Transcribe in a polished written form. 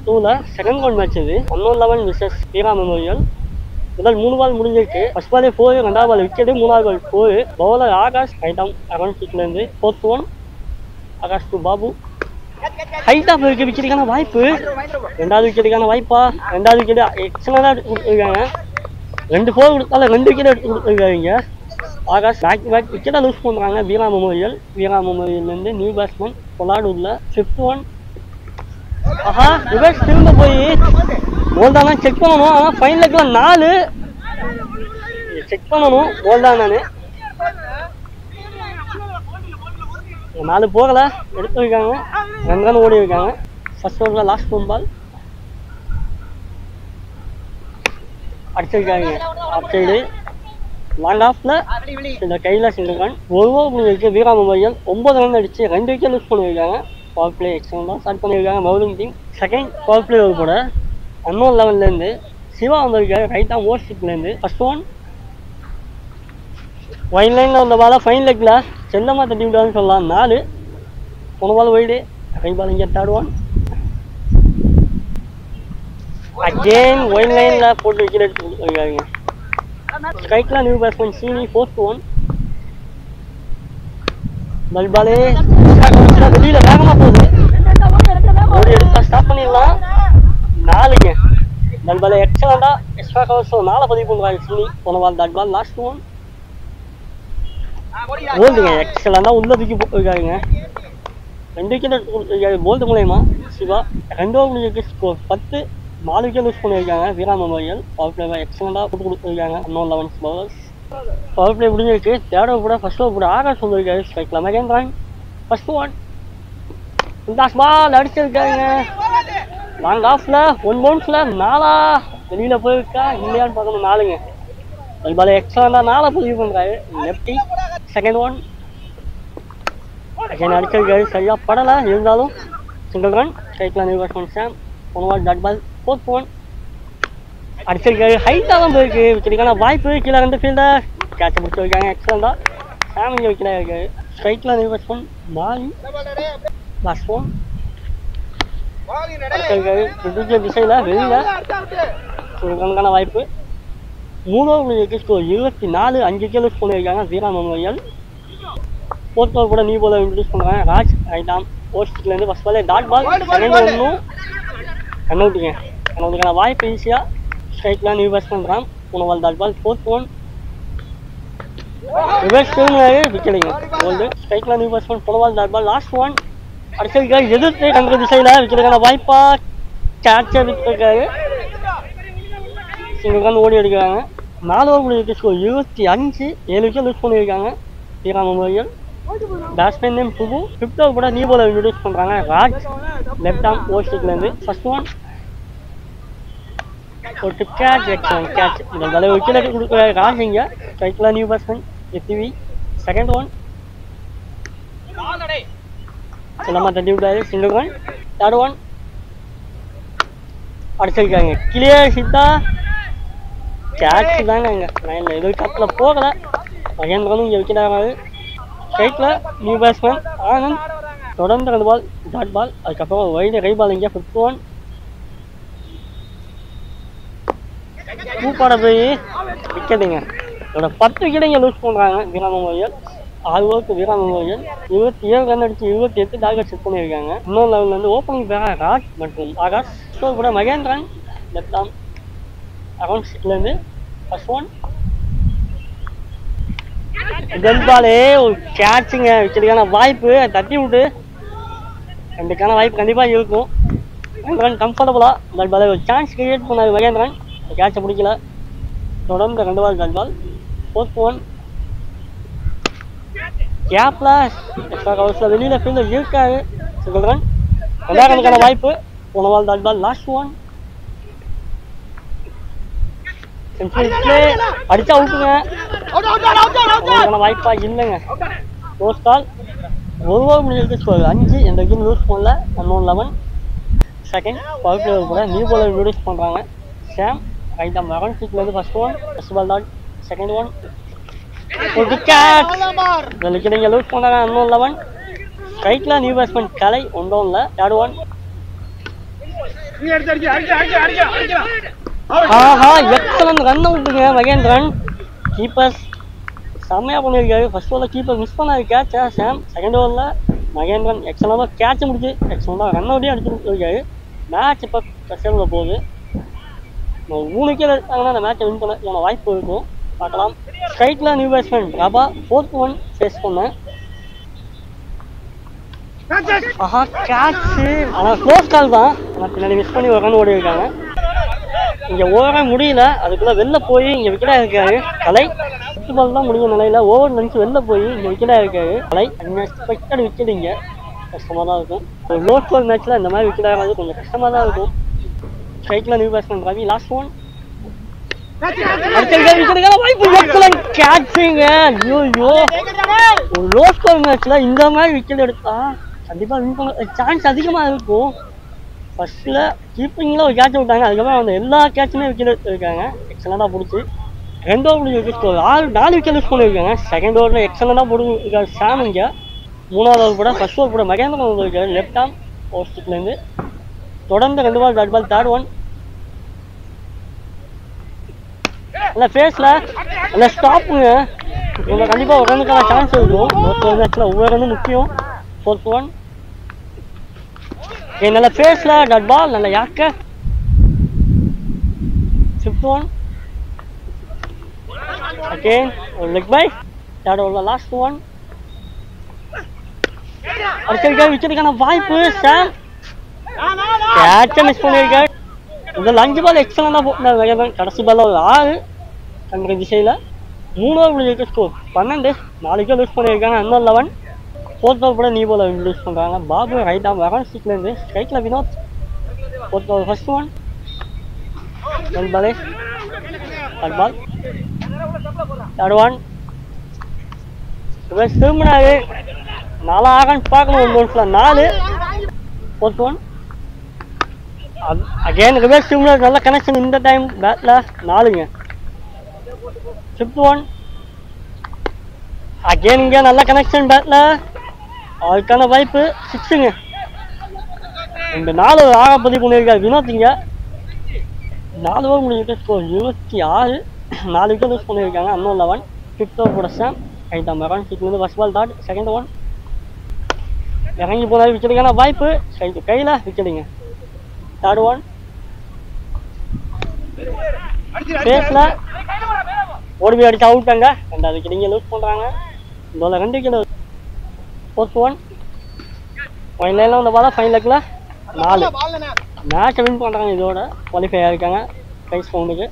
2ல second round match இது. 11 versus வீரா memorial. முதல் 3 பால் முடிஞ்சிருக்கு. ஃபர்ஸ்ட் பாலே 4, ரெண்டாவது பால் விக்கெட், மூணாவது ball 4. Bowler Akash right arm around சிக்லேருந்து. Fourth one Akash to Babu. Height off இருக்கு, விக்கெட்டுக்கான வாய்ப்பு. ரெண்டாவது விக்கெட்டுக்கான வாய்ப்பா? ரெண்டாவது விக்கெட் எக்ஸலண்டா கொடுத்துருக்காங்க. 2 4 கொடுத்தாலும் 2 விக்கெட் எடுத்து கொடுத்துருக்காங்க. ஆகாஷ் பேக் பேக் விக்கெட்டை லூஸ் பண்ணுறாங்க வீரா மெமோரியல். வீரா மெமோரியல்லேருந்து நியூ பேட்ஸ்மேன் பொலாடுல. Fifth one. ஆஹா, ரிவர்ஸ் திரும்ப போய் போல் தானே செக் பண்ணணும். ஆனால் ஃபைன் லெக்கில் 4 செக் பண்ணணும். போல் தான் நான் 4 போகல, எடுத்து வைக்காங்க. 2 ரன் ஓடி இருக்காங்க. ஃபர்ஸ்ட் ஓவரில் லாஸ்ட் 1 பால் அடிச்சிருக்காங்க. ஆஃப் சைடு லாங் ஆஃப்ல இந்த கையில் சிங்கிள் ரன். ஒரு ஓவர் இருக்கு வீரா மெமோரியல். 9 ரன் அடிச்சு 2 விக்கெட் லூஸ் பண்ணியிருக்காங்க. பவர் பிளே எக்ஸலண்டாக ஸ்டார்ட் பண்ணியிருக்காங்க bowling team. Second power play over கூட அன்னோன் லெவன்லேருந்து சிவா வந்திருக்காரு ரைட் ஆம் ஓவர் ஸ்டிக்லேருந்து. ஃபர்ஸ்ட் ஒன் ஒயின் லைனில் வந்த பாலை ஃபைன் லெக்கில் செல்லமாக தட்டி விட்டான்னு சொல்லலாம். 4 போன பால் ஒய்டு. கை பால் இங்கே தேர்ட் ஒன். அகெயின் ஒயின் லைனில் போட்டு விக்கெட் எடுத்து கொடுத்துருக்காங்க. ஸ்ட்ரைக்கில் new batsman Seeni. Fourth one. பல்பாலே வெளியில வேகமாக போகுது. ஓடி எடுத்தா ஸ்டாப் பண்ணிடலாம். 4ங்க. பல்பாலே எக்ஸலண்டா எக்ஸ்ட்ரா கவர்ஸ் 4 பதிவு பண்ணுறாங்க சீனி. போன ball that ball last one. போல்டுங்க எக்ஸலண்டா உள்ள தூக்கி போட்டுருக்காருங்க. 2 விக்கெட் எடுத்து கொடுத்துருக்காரு போல்டு மூலயமா சிவா. 2 ஓவர் முடிஞ்சிருக்கு. ஸ்கோர் 10. 4 விக்கெட் லூஸ் பண்ணியிருக்காங்க வீரா மெமோரியல். பவர் பிளே எக்ஸலண்டாக போட்டு கொடுத்துருக்காங்க அன்னோன் 11 பவர்ஸ். பவர் பிளே முடிஞ்சிருக்கு. தேர்ட் ஓவர் கூட ஃபர்ஸ்ட் ஓவர் கூட ஆகாஷ் வந்திருக்காரு ஸ்ட்ரைக்கில். Megan run. First one. இந்த பால் அடிச்சிருக்காங்க லாங் ஆஃப்ல 1 பவுன்ஸ்ல. 4 வெளியில போயிருக்கா இல்லையான்னு பார்க்கணும். 4ங்க. பல்பால எக்ஸ்ட்ரா 4 பதிவு பண்றாரு லெப்டி. செகண்ட் ஒன் அகைன் அடிச்சிருக்காரு. சரியா படல, இருந்தாலும் சிங்கிள் ரன். ஸ்ட்ரைக்கில் நியூ பேட்ஸ்மேன் சாம். போன ball dot ball. Fourth one அடிச்சிருக்காரு. ஹைட்டாக தான் போயிருக்கு. விக்கெட்டுக்கான வாய்ப்பு. கீழே 2 ஃபீல்டர் கேட்சை பிடிச்சிருக்காங்க. எக்ஸலண்டா சாம் இங்கே விக்கெட்டாக இருக்காரு. ஸ்ட்ரைக்கில் நியூ பேட்ஸ்மேன் மாலி. லாஸ்ட் ஒன் அடிச்சிருக்காரு. திசையில் வெளியில சிங்கிளுக்கான வாய்ப்பு. 3 ஓவர் முடிஞ்சிருக்கு. ஸ்கோர் 24. 5 விக்கெட் லூஸ் பண்ணியிருக்காங்க வீரா மெமோரியல். ஃபோர்த் ஓவர் கூட நியூ பாலர் இன்ட்ரடியூஸ் பண்ணுறாங்க ராஜ் ரைட் ஆம் ஓஸ்ட்லேருந்து. ஃபர்ஸ்ட் பாலே டாட் பால். செகண்ட் ஒன்னும் ரன்அவுட்டுங்க. ரன்அவுட்டுக்கான வாய்ப்பு ஈஸியாக. ஸ்ட்ரைக்கில் நியூ பேட்ஸ்மேன் ராம். போன ball dot ball. Fourth one reverse திரும்பினாரு விக்கெட்டுங்க போல்டு. ஸ்ட்ரைக்கில் நியூ பேட்ஸ்மேன். போன ball dot ball. Last one அடிச்சிருக்காரு. எதிர்த்து 2 திசையில் விக்கெட்டுக்கான வாய்ப்பா கேட்சை விட்டுருக்காரு. சிங்கிள் ரன் ஓடி எடுக்கிறாங்க. 4 ஓவர் முடிஞ்சிருக்கு. ஸ்கோர் 25. 7 விக்கெட் லூஸ் பண்ணியிருக்காங்க Veera memorial. Batsman name Subu. Fifth over கூட நியூ பாலர் இன்ட்ரடியூஸ் பண்ணுறாங்க ராஜ் லெஃப்ட் ஆம் ஓவர்ஸ்டிக்லேருந்து. ஃபர்ஸ்ட் ஒன் ஒரு கேட்ச். Excellent catch. இந்த தலை விக்கெட் எடுத்து கொடுக்குறாரு ராஜ் இங்கே. ஸ்ட்ரைக்கில் நியூ பேட்ஸ்மேன் எத்திவி. செகண்ட் ஒன் செல்லமாக தட்டி விட்டாரு. Single run. தேர்ட் ஒன் அடிச்சிருக்காங்க. கிளியர் சித்தா கேட்ச் தாங்க அங்கே லைனில் எதிர்காலத்தில் போகலை. மகேந்திரனும் இங்கே விக்கெட் ஆகாது. ஸ்ட்ரைக்கில் நியூ பேட்ஸ்மேன் ஆனந்த். தொடர்ந்து 2 பால் டாட் பால். அதுக்கப்புறம் வைடு கை பால் இங்கே. ஃபிஃப்த் ஒன் பூப்பாட போய் விக்கெட்டுங்க. இதோட 10 விக்கெட் இங்கே லூஸ் பண்ணுறாங்க வீரா மெமோரியல். 6 ஓவருக்கு வீரா மெமோரியல் 27 ரன் அடிச்சு 28 டார்கெட் செட் பண்ணியிருக்காங்க. இன்னொரு லெவலில் ஓப்பனிங் பேர ராஜ் மற்றும் ஆகாஷ். ஸோ கூட மகேந்திரன் லெஃப்ட் ஆம் அரௌண்ட் சிக்லேருந்து. ஃபர்ஸ்ட் ஒன் பாலே ஒரு கேட்சுங்க. விக்கெட்டுக்கான வாய்ப்பு தட்டி விட்டு 2க்கான வாய்ப்பு கண்டிப்பாக இருக்கும். மகேந்திரன் கம்ஃபர்டபுளாக தட் பாலே ஒரு சான்ஸ் கிரியேட் பண்ணார் மகேந்திரன். கேட்சை பிடிக்கல. தொடர்ந்து 2 ball that ball. Fourth one கேப்ல எக்ஸ்ட்ரா கவர்ஸில் வெளியில் ஃபீல்டர் இருக்காரு. Single run. 2 ரனுக்கான வாய்ப்பு. போன ball that ball. Last one அடிச்சா அவுட்டுங்க. வாய்ப்பா இல்லைங்க. Close call. 1 ஓவர் முடிஞ்சிருக்கு. ஸ்கோர் 5. எந்த விக்கெட் லூஸ் பண்ணல. அன்னோன் 11. செகண்ட் பவர் பிளே கூட நியூ பாலர் இன்ட்ரடியூஸ் பண்ணுறாங்க சாம் ரைட் ஆம் அரௌண்ட் சிக்லேருந்து. First one first ball dot. Second one ஒரு விக்கெட். இந்த விக்கெட் இங்கே லூஸ் பண்ணாங்க அன்னோன் 11. ஸ்ட்ரைக்கில் நியூ பேட்ஸ்மேன் கலை 1 டவுனில். தேர்ட் ஒன் ஆஹா எக்ஸலன்ட் ரன் அவுட்டுங்க மகேந்திரன். கீப்பர்ஸ் செம்மையாக பண்ணியிருக்காரு. ஃபர்ஸ்ட் ஓவரில் கீப்பர் மிஸ் பண்ணாரு கேட்சை சாம். செகண்ட் ஓவரில் மகேந்திரன் எக்ஸலண்டாக கேட்சை முடிச்சு எக்ஸலண்டாக ரன் அவுட்டே அடிச்சு கொடுத்துருக்காரு. மேட்ச் இப்போ கஷ்டத்தில் போகுது. 3 விக்கெட் எடுத்தாங்கன்னா அந்த மேட்சை வின் பண்ண வாய்ப்பு இருக்கும். பார்க்கலாம். ஸ்ட்ரைட்டில் new batsman Prabha 4th one face பண்ணேன். ஆஹா கேட்சு ஆனால் க்ளோஸ் கால் தான். ஆனால் பின்னாடி மிஸ் பண்ணி ஒரு ரன் ஓடி இருக்காங்க. இங்கே ஓவரே முடியல. அதுக்குள்ளே வெளில போய் இங்கே விக்கெட்டாக இருக்காரு கலை. பால் தான் முடிஞ்ச நிலையில் ஓவர் நினச்சி வெளில போய் இங்கே விக்கெட்டாக இருக்காரு கலை. அன்எக்ஸ்பெக்டட் விக்கெட் இங்கே கஷ்டமாக தான் இருக்கும். ஒரு லோ ஸ்கோர் மேட்ச்சில் இந்த மாதிரி விக்கெட் ஆகிறது கொஞ்சம் கஷ்டமாக தான் இருக்கும். ஸ்ட்ரைட்டில் new batsman Ravi last one. வாய்ப்பு எக்ஸலன்ட் கேட்சுங்க. ஐயோ ஒரு லோ ஸ்கோர் மேட்ச்சில் இந்த மாதிரி விக்கெட் எடுத்தா கண்டிப்பாக வின் பண்ண சான்ஸ் அதிகமாக இருக்கும். ஃபர்ஸ்ட்டில் கீப்பிங்கில் ஒரு கேட்ச் விட்டாங்க. அதுக்கப்புறம் அந்த எல்லா கேட்சுமே விக்கெட் எடுத்துருக்காங்க. எக்ஸலண்டாக பிடிச்சி 2 over wicket score 4 wicket use பண்ணியிருக்காங்க. செகண்ட் ஓவரில் எக்ஸலண்டாக போட்டுருக்காரு சாம். இங்கே 3வது ஓவர் கூட ஃபர்ஸ்ட் ஓவர் கூட மகேந்திரன் வந்துருக்காரு லெஃப்ட் ஆம் ஓவர் ஸ்டிக்லேருந்து. தொடர்ந்து 2 பால் பேட் பால் 3rd ஒன். இல்லை ஃபேஸில் இல்லை ஸ்டாப்புங்க. இவங்க கண்டிப்பாக ஒரு ரன்னுக்கான சான்ஸ் இருக்கும். ஒரு மேட்ச்சில் ஒவ்வொரு ரன்னும் முக்கியம். 4th one. நல்ல ஃபேஸில் டாட் பால் நல்ல யாக்க. 5th one. அகெயின் ஒரு லெக் பை. 3rd ஓவரில் லாஸ்ட் ஒன். அடுத்த விக்கெட்டுக்கான வாய்ப்பு சாம். கேட்சை மிஸ் பண்ணியிருக்காரு. இந்த 5 பால் எக்ஸலண்டாக போட்டாங்க. கடைசி பால் ஒரு 6 கண்கிற திசையில். 3 over wicket score 12. 4 wicket loose பண்ணியிருக்காங்க. இன்னும் 11. 4th ஓவர் கூட நீ போல லூஸ் பண்ணுறாங்க. பாபு ரைட் ஆம் வரான் ஸ்டிக்லேருந்து. ஸ்ட்ரைட்டில் Vinod 4th over first one. Well பாலே 3rd பால் 3rd ஒன். இவர் திரும்பினாரு 4 ஆகன்னு பார்க்கணும். 1 ஓவர்ஸில் 4. 4th one. அகெயின் ரிவர்ஸ் திரும்பினார். நல்ல கனெக்ஷன் இந்த டைம் பேட்டில் 4ங்க. 5th one. அகெயின் இங்கே நல்ல கனெக்ஷன் பேட்டில். அதுக்கான வாய்ப்பு 6ங்க. இந்த 4 ஆக பதிவு பண்ணியிருக்காரு வினோத். இங்கே 4 ஓவர் முடிஞ்சிட்டு ஸ்கோர் 26. 4 விக்கெட் யூஸ் பண்ணியிருக்காங்க. இன்னும் 11. 5th ஓவர் கூட சாம் ரைட் ஆம் வரான் ஸ்டிக்லேருந்து. First ball dot. Second one. இறங்கி போனாரு. விக்கெட்டுக்கான வாய்ப்பு கையில் விக்கெட்டுங்க. 3rd one. ஃபேஸில் ஓடி போய் அடிச்சு அவுட்டாங்க. 2வது விக்கெட் இங்கே லூஸ் பண்ணுறாங்க. இந்த 2 விக்கெட். 4th one. ஃபைனலில் வந்து பார்த்தா ஃபைனல் லெக்கில் 4 மேட்சை வின் பண்ணுறாங்க. இதோட குவாலிஃபை ஆகிருக்காங்க ப்ரைஸ் ரவுண்டுக்கு.